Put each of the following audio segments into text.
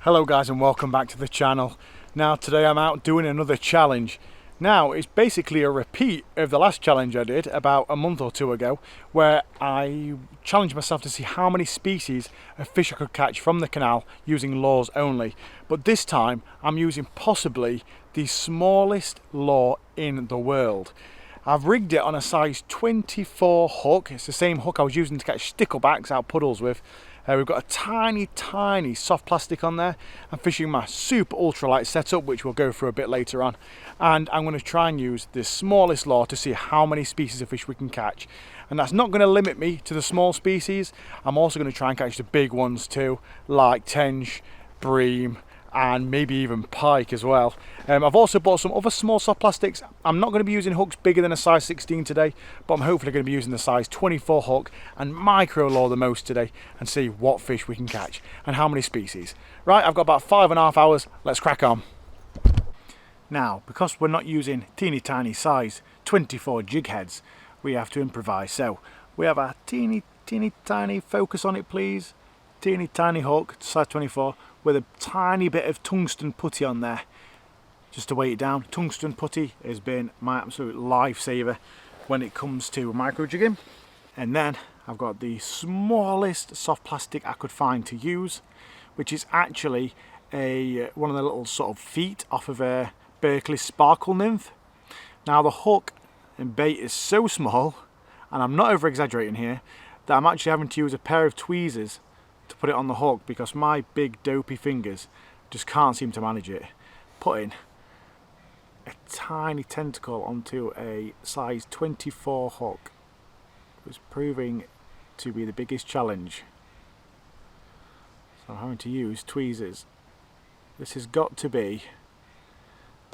Hello guys and welcome back to the channel. Now today I'm out doing another challenge. Now it's basically a repeat of the last challenge I did about a month or two ago, where I challenged myself to see how many species of fish I could catch from the canal using lures only. But this time I'm using possibly the smallest lure in the world. I've rigged it on a size 24 hook. It's the same hook I was using to catch sticklebacks out puddles with. We've got a tiny soft plastic on there. I'm fishing my super ultralight setup, which we'll go through a bit later on. And I'm going to try and use the smallest lure to see how many species of fish we can catch. And that's not going to limit me to the small species. I'm also going to try and catch the big ones too, like tench, bream, and maybe even pike as well. I've also bought some other small soft plastics. I'm not going to be using hooks bigger than a size 16 today, but I'm hopefully going to be using the size 24 hook and micro lure the most today and see what fish we can catch and how many species. Right, I've got about 5.5 hours. Let's crack on. Now, because we're not using teeny tiny size 24 jig heads, we have to improvise. So we have a teeny tiny focus on it, please. Teeny tiny hook, size 24, with a tiny bit of tungsten putty on there just to weigh it down. Tungsten putty has been my absolute lifesaver when it comes to micro jigging. And then I've got the smallest soft plastic I could find to use, which is actually one of the little sort of feet off of a Berkeley sparkle nymph. Now the hook and bait is so small, and I'm not over exaggerating here, that I'm actually having to use a pair of tweezers to put it on the hook because my big dopey fingers just can't seem to manage it. Putting a tiny tentacle onto a size 24 hook was proving to be the biggest challenge. So I'm having to use tweezers. This has got to be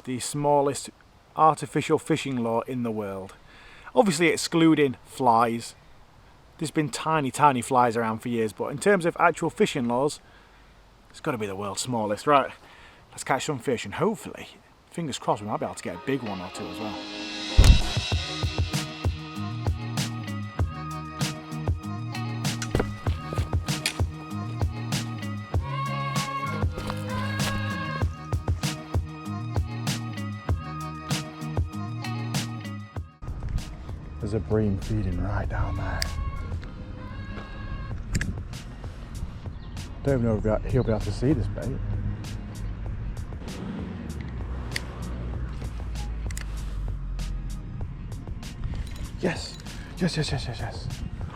the smallest artificial fishing lure in the world. Obviously excluding flies. There's been tiny flies around for years, but in terms of actual fishing lures, it's got to be the world's smallest. Right, let's catch some fish and hopefully, fingers crossed, we might be able to get a big one or two as well. There's a bream feeding right down there. Don't even know if he'll be able to see this bait. Yes.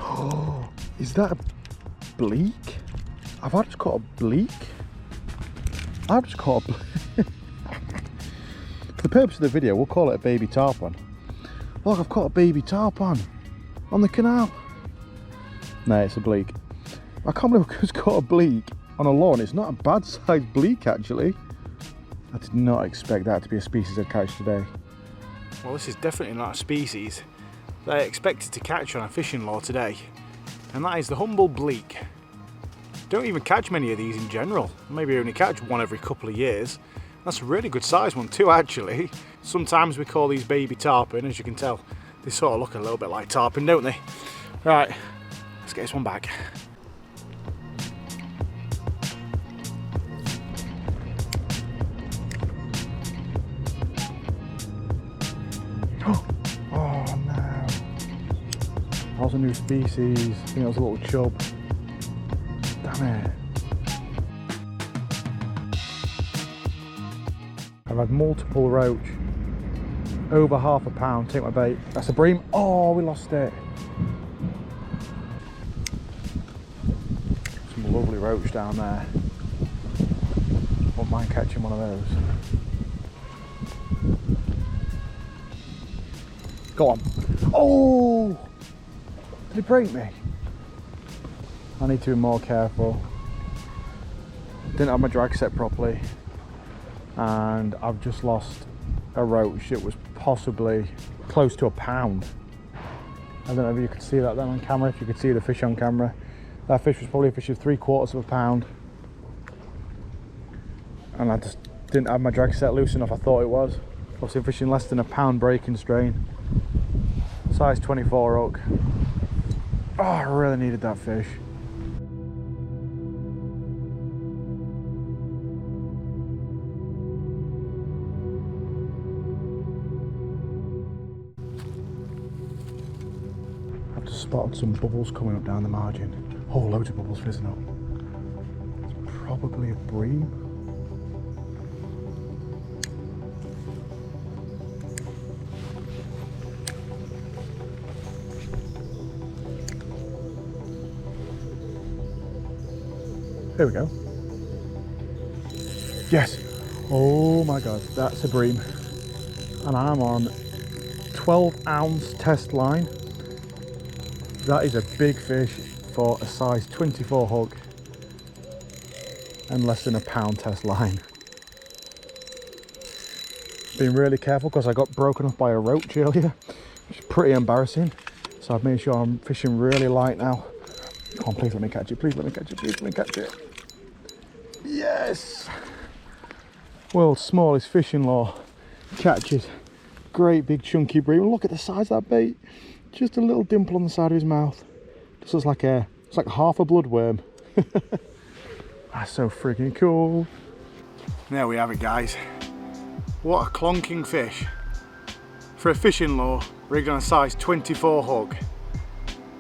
Oh, is that a bleak? Have I just caught a bleak? I've just caught a bleak. For the purpose of the video, we'll call it a baby tarpon. Look, I've caught a baby tarpon on the canal. No, it's a bleak. I can't believe I've just caught a bleak on a lawn. It's not a bad sized bleak actually. I did not expect that to be a species I'd catch today. Well, this is definitely not a species that I expected to catch on a fishing lure today. And that is the humble bleak. Don't even catch many of these in general. Maybe only catch one every couple of years. That's a really good size one too actually. Sometimes we call these baby tarpon, as you can tell. They sort of look a little bit like tarpon, don't they? Right, let's get this one back. Oh no. That was a new species. I think it was a little chub. Damn it. I've had multiple roach. Over half a pound. Take my bait. That's a bream. Oh, we lost it. Some lovely roach down there. Won't mind catching one of those. Go on. Oh! Did it break me? I need to be more careful. Didn't have my drag set properly. And I've just lost a roach. It was possibly close to a pound. I don't know if you could see that then on camera, if you could see the fish on camera. That fish was probably a fish of 3/4 of a pound. And I just didn't have my drag set loose enough. I thought it was. Obviously fishing less than a pound breaking strain. Size 24 hook. Oh, I really needed that fish. spotted some bubbles coming up down the margin. Oh, loads of bubbles fizzing up. It's probably a bream. There we go. Yes. Oh my God, that's a bream. And I'm on 12-ounce test line. That is a big fish for a size 24 hook and less than a pound test line. Being really careful because I got broken off by a roach earlier, which is pretty embarrassing. So I've made sure I'm fishing really light now. Come on, please let me catch it, please let me catch it, please let me catch it. Yes! World's smallest fishing lure catches great big chunky bream. Look at the size of that bait. Just a little dimple on the side of his mouth. Just looks like it's like half a bloodworm. That's so freaking cool. There we have it, guys. What a clonking fish. For a fishing lure, rigged on a size 24 hook.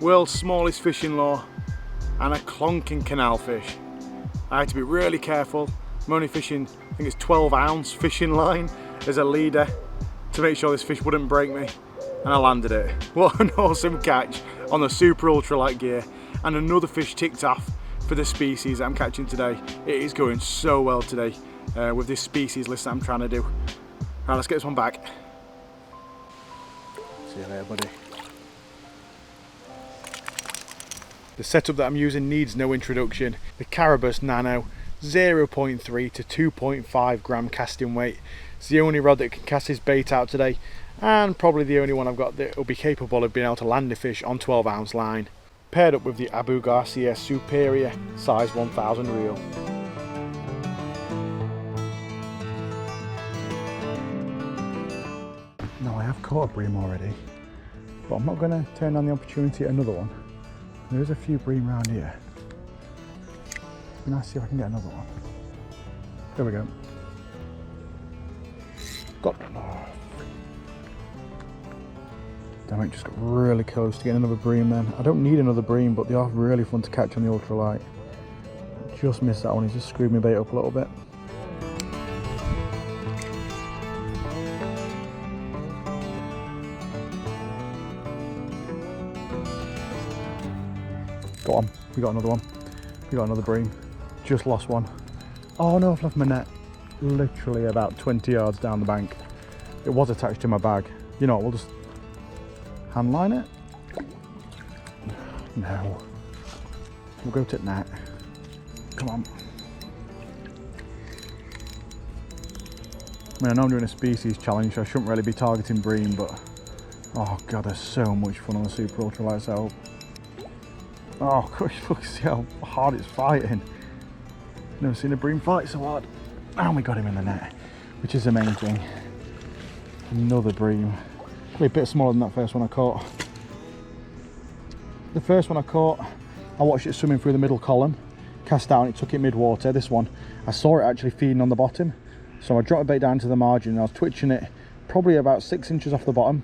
World's smallest fishing lure and a clonking canal fish. I had to be really careful. I'm only fishing, I think it's 12-ounce fishing line as a leader to make sure this fish wouldn't break me, and I landed it. What an awesome catch on the super ultralight gear, and another fish ticked off for the species that I'm catching today. It is going so well today with this species list that I'm trying to do. Right, let's get this one back. See you later, buddy. The setup that I'm using needs no introduction. The Caribus Nano 0.3 to 2.5 gram casting weight. It's the only rod that can cast this bait out today, and probably the only one I've got that will be capable of being able to land a fish on 12-ounce line. Paired up with the Abu Garcia Superior size 1000 reel. Now I have caught a bream already, but I'm not going to turn down the opportunity at another one. There's a few bream around here. Let's see if I can get another one. There we go. Got one. Oh. Damn it, just got really close to getting another bream then. I don't need another bream, but they are really fun to catch on the ultralight. Just missed that one, he just screwed my bait up a little bit. Got one, we got another one. We got another bream. Just lost one. Oh no, I've left my net literally about 20 yards down the bank. It was attached to my bag. You know what, we'll just hand line it. No. We'll go to net. Come on. I mean, I know I'm doing a species challenge, so I shouldn't really be targeting bream, but oh god, there's so much fun on the super ultralight setup. Oh gosh, look, see how hard it's fighting. Never seen a bream fight so hard. And we got him in the net, which is the main thing. Another bream. Probably a bit smaller than that first one I caught. The first one I caught, I watched it swimming through the middle column, cast out, and it took it mid-water. This one, I saw it actually feeding on the bottom. So I dropped a bait down to the margin and I was twitching it probably about 6 inches off the bottom.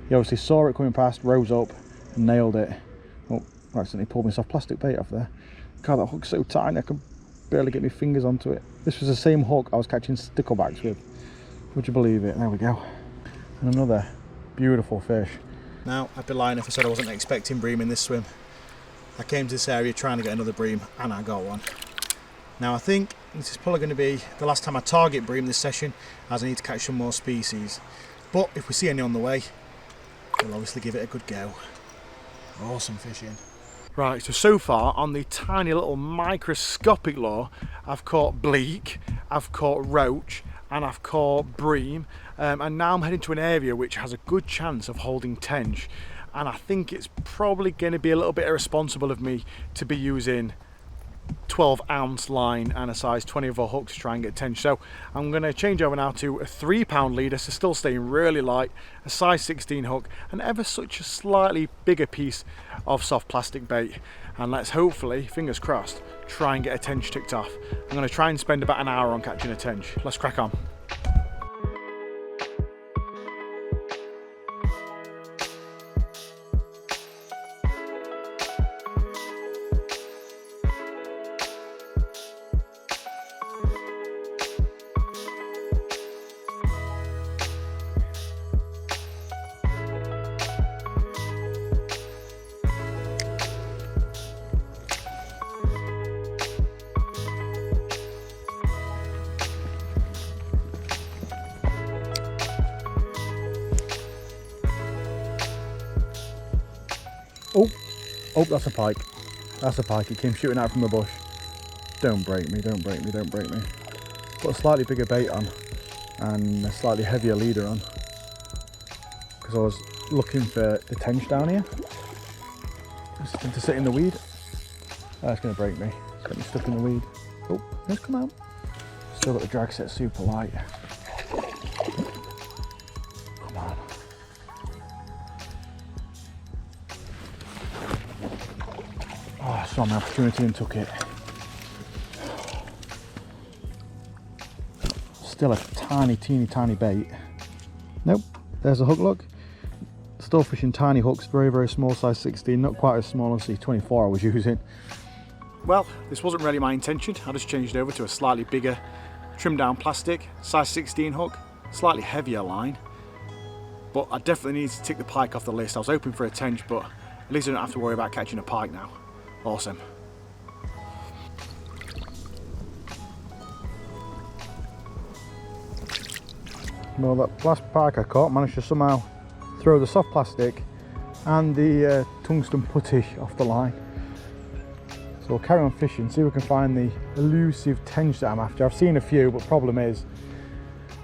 He obviously saw it coming past, rose up and nailed it. Oh, I accidentally pulled my soft plastic bait off there. God, that hook's so tiny I can barely get my fingers onto it. This was the same hook I was catching sticklebacks with. Would you believe it? There we go. And another beautiful fish. Now, I'd be lying if I said I wasn't expecting bream in this swim. I came to this area trying to get another bream and I got one. Now I think this is probably going to be the last time I target bream this session, as I need to catch some more species. But if we see any on the way, we'll obviously give it a good go. Awesome fishing. Right, so far on the tiny little microscopic lure, I've caught bleak, I've caught roach, and I've caught bream, and now I'm heading to an area which has a good chance of holding tench, and I think it's probably going to be a little bit irresponsible of me to be using 12-ounce line and a size 24 hook to try and get tench. So I'm going to change over now to a 3-pound leader, so still staying really light, a size 16 hook, and ever such a slightly bigger piece of soft plastic bait. And let's hopefully, fingers crossed, try and get a tench ticked off. I'm going to try and spend about an hour on catching a tench. Let's crack on. Oh, that's a pike. That's a pike. It came shooting out from the bush. Don't break me, don't break me, don't break me. Put a slightly bigger bait on and a slightly heavier leader on, because I was looking for the tench down here to sit in the weed. That's going to break me. It's got me stuck in the weed. Oh, let's come out. Still got the drag set super light. Come on. Oh, I saw my opportunity and took it. Still a tiny, teeny, tiny bait. Nope, there's a hook, look. Still fishing tiny hooks, very, very small, size 16, not quite as small as the 24 I was using. Well, this wasn't really my intention. I just changed over to a slightly bigger, trimmed down plastic, size 16 hook, slightly heavier line. But I definitely need to tick the pike off the list. I was hoping for a tench, but at least I don't have to worry about catching a pike now. Awesome. Well, that last pike I caught managed to somehow throw the soft plastic and the tungsten putty off the line. So we'll carry on fishing, see if we can find the elusive tench that I'm after. I've seen a few, but problem is,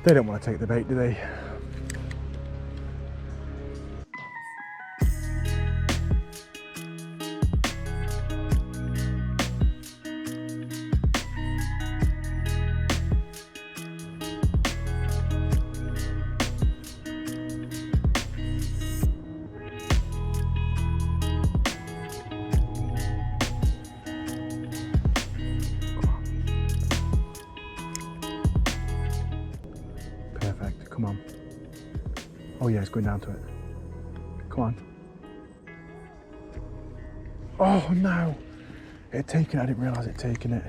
they don't want to take the bait, do they? Perfect, come on. Oh yeah, it's going down to it. Come on. Oh no! It had taken it, I didn't realise it had taken it.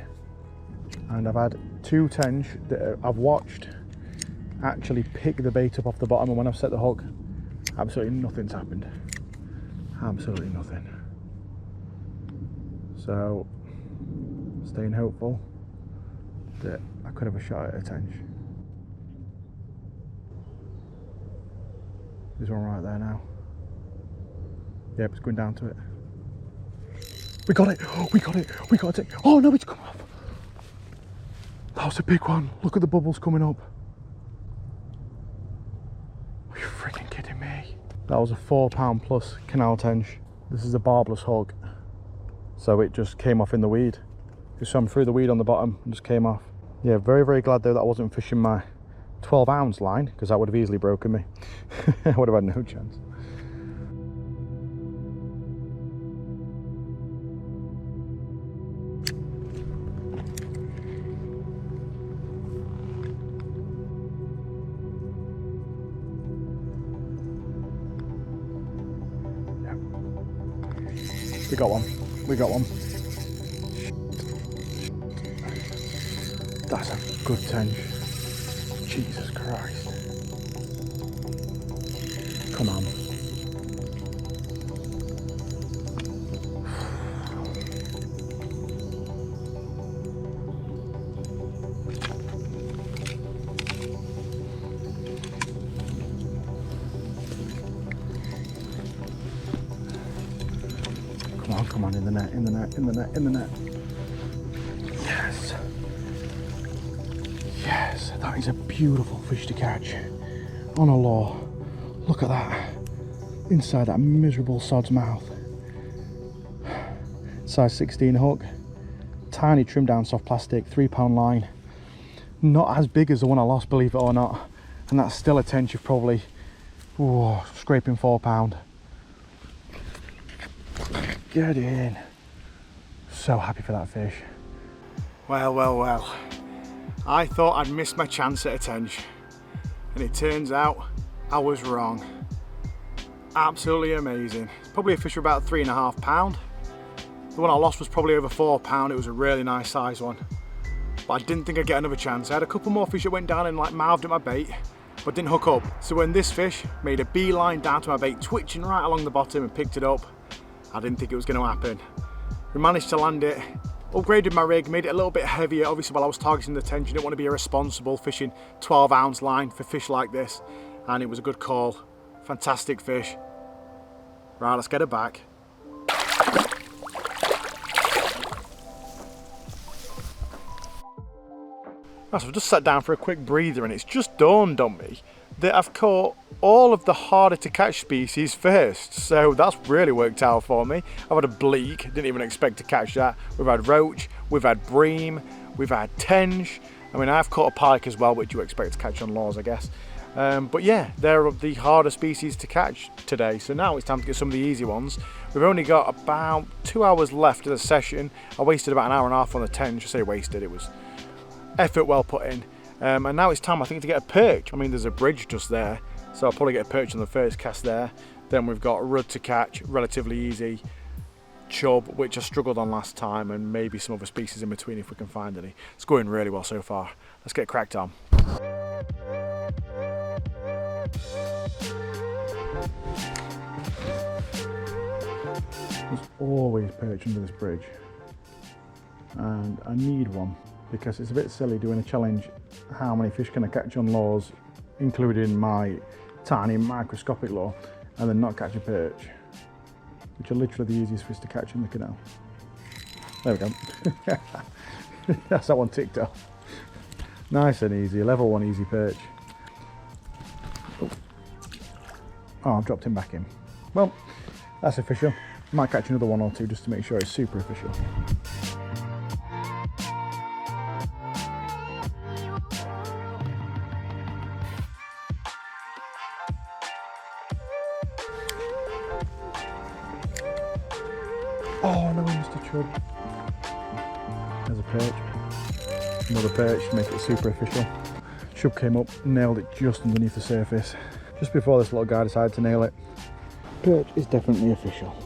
And I've had two tench that I've watched actually pick the bait up off the bottom, and when I've set the hook, absolutely nothing's happened. Absolutely nothing. So, staying hopeful that I could have a shot at a tench. There's one right there now. Yep, it's going down to it. We got it! Oh, we got it! We got it! Oh no, it's come up! That was a big one. Look at the bubbles coming up. Are you freaking kidding me? That was a 4 pound plus canal tench. This is a barbless hog. So it just came off in the weed. It swam through the weed on the bottom and just came off. Yeah, very, very glad though that I wasn't fishing my 12-ounce line, because that would have easily broken me. I would have had no chance. Yep. We got one. We got one. That's a good tench. Jesus Christ. Come on. Come on, come on, in the net, in the net, in the net, in the net. Yes. Yes, that is a beautiful fish to catch on a lure. Look at that, inside that miserable sod's mouth. Size 16 hook, tiny trimmed down soft plastic, 3 pound line. Not as big as the one I lost, believe it or not. And that's still a tench of probably, scraping 4 pound. Get in. So happy for that fish. Well, well, well. I thought I'd missed my chance at a tench, and it turns out I was wrong. Absolutely amazing. It's probably a fish for about 3.5 pound. The one I lost was probably over 4 pound. It was a really nice size one, but I didn't think I'd get another chance. I had a couple more fish that went down and like mouthed at my bait, but didn't hook up. So when this fish made a beeline down to my bait, twitching right along the bottom, and picked it up, I didn't think it was going to happen. We managed to land it. Upgraded my rig, made it a little bit heavier. Obviously, while I was targeting the tench, you don't want to be irresponsible fishing 12-ounce line for fish like this. And it was a good call. Fantastic fish. Right, let's get it back. So I've just sat down for a quick breather, and it's just dawned on me that I've caught all of the harder to catch species first, so that's really worked out for me. I've had a bleak, didn't even expect to catch that. We've had roach, we've had bream, we've had tench. I mean, I've caught a pike as well, which you expect to catch on lures, I guess. But yeah, they're the harder species to catch today, so now it's time to get some of the easy ones. We've only got about 2 hours left of the session. I wasted about an hour and a half on the tench. I say wasted, it was effort well put in. And now it's time, I think, to get a perch. I mean, there's a bridge just there, so I'll probably get a perch on the first cast there. Then we've got rudd to catch, relatively easy. Chub, which I struggled on last time, and maybe some other species in between if we can find any. It's going really well so far. Let's get cracked on. There's always perch under this bridge, and I need one because it's a bit silly doing a challenge how many fish can I catch on lures, including my tiny microscopic lure, and then not catch a perch, which are literally the easiest fish to catch in the canal. There we go. That's that one ticked off. Nice and easy, level 1 easy perch. Oh, I've dropped him back in. Well, that's official. Might catch another one or two just to make sure it's super official. Oh no, Mr. Chub. There's a perch. Another perch to make it super official. Chub came up, nailed it just underneath the surface. Just before this little guy decided to nail it. Perch is definitely official.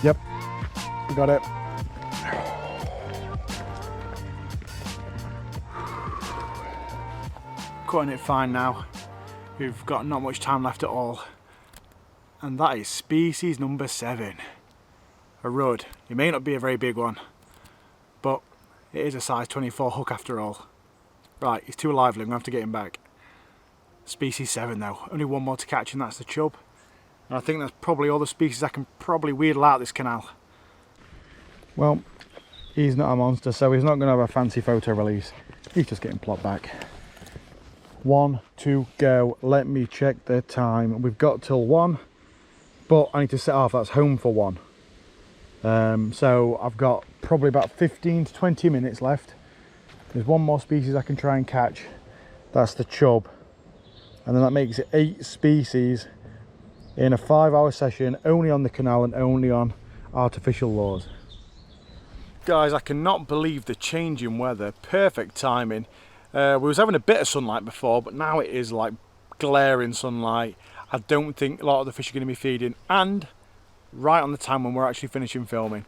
Yep, we got it. Cutting it fine now. We've got not much time left at all. And that is species number 7. A rudd. It may not be a very big one, but it is a size 24 hook after all. Right, he's too lively, I'm going to have to get him back. Species 7 though, only one more to catch and that's the chub. And I think that's probably all the species I can probably wheedle out this canal. Well, he's not a monster, so he's not going to have a fancy photo release. He's just getting plopped back. 1, 2, go. Let me check the time. We've got till 1, but I need to set off. That's home for 1. So I've got probably about 15 to 20 minutes left. There's one more species I can try and catch. That's the chub. And then that makes it 8 species in a 5-hour session, only on the canal and only on artificial lures. Guys, I cannot believe the change in weather. Perfect timing. We was having a bit of sunlight before, but now it is like glaring sunlight. I don't think a lot of the fish are going to be feeding, and right on the time when we're actually finishing filming.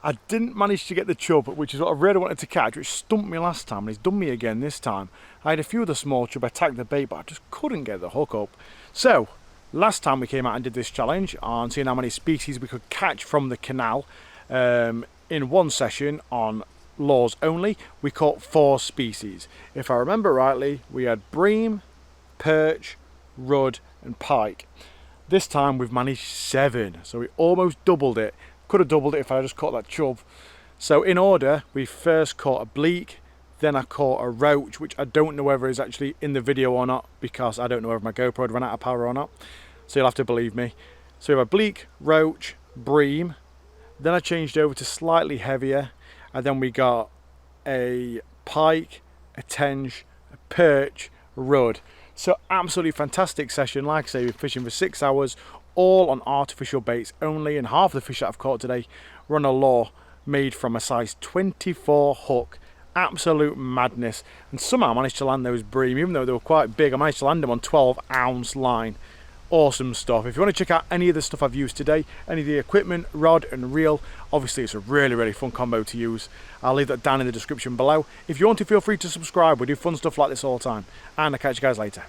I didn't manage to get the chub, which is what I really wanted to catch, which stumped me last time, and he's done me again this time. I had a few of the small chub, I tagged the bait, but I just couldn't get the hook up. So, last time we came out and did this challenge on seeing how many species we could catch from the canal in one session on lures only, we caught 4 species. If I remember rightly, we had bream, perch, rudd and pike. This time we've managed 7, so we almost doubled it. Could have doubled it if I just caught that chub. So in order, we first caught a bleak, then I caught a roach, which I don't know whether is actually in the video or not, because I don't know whether my GoPro had run out of power or not, so you'll have to believe me. So we have a bleak, roach, bream, then I changed over to slightly heavier, and then we got a pike, a tench, a perch, a rudd. So absolutely fantastic session. Like I say, we're fishing for 6 hours, all on artificial baits only, and half the fish that I've caught today were on a lure made from a size 24 hook. Absolute madness. And somehow I managed to land those bream, even though they were quite big. I managed to land them on 12-ounce line. Awesome stuff. If you want to check out any of the stuff I've used today, any of the equipment, rod and reel, obviously it's a really fun combo to use. I'll leave that down in the description below. If you want to, feel free to subscribe. We do fun stuff like this all the time, and I'll catch you guys later.